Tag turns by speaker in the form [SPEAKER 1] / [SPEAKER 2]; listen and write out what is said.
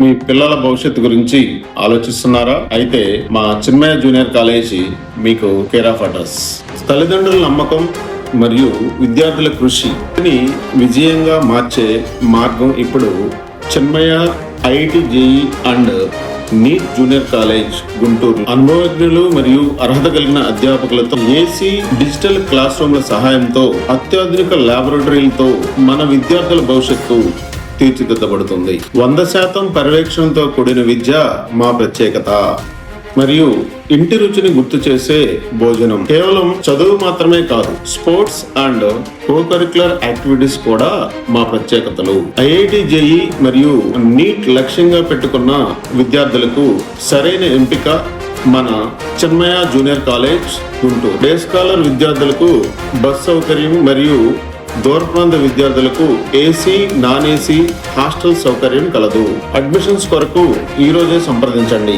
[SPEAKER 1] మీ పిల్లల భవిష్యత్తు గురించి ఆలోచిస్తున్నారా? అయితే మా చిన్మయ జూనియర్ కాలేజీ మీకు కేర్ ఆఫ్ అడ్రస్. తల్లిదండ్రుల నమ్మకం మరియు విద్యార్థుల కృషిని విజయంగా మార్చే మార్గం ఇప్పుడు Chinmaya IIT JEE and NEET junior college Guntur. అనుభవజ్ఞులు మరియు అర్హత కలిగిన అధ్యాపకులతో ఏసీ డిజిటల్ క్లాస్ రూమ్ల సహాయంతో అత్యాధునిక ల్యాబొరేటరీలతో మన విద్యార్థుల భవిష్యత్తు తీర్చిదిద్దబడుతుంది. 100% పర్యవేక్షణతో కూడిన విద్య మా ప్రత్యేకత. మరియు ఇంటి రుచిని గుర్తు చేసే భోజనం. కేవలం చదువు మాత్రమే కాదు, స్పోర్ట్స్ అండ్ కో-కరిక్యులర్ యాక్టివిటీస్ కూడా మా ప్రత్యేకతలు. ఐఐటి జేఈ మరియు నీట్ లక్ష్యంగా పెట్టుకున్న విద్యార్థులకు సరైన ఎంపిక మన Chinmaya junior college Guntur. Day scholar విద్యార్థులకు బస్ సౌకర్యం మరియు దూర ప్రాంత విద్యార్థులకు ఏసీ, నాన్ ఏసీ హాస్టల్ సౌకర్యం కలదు. అడ్మిషన్స్ కొరకు ఈ రోజే సంప్రదించండి.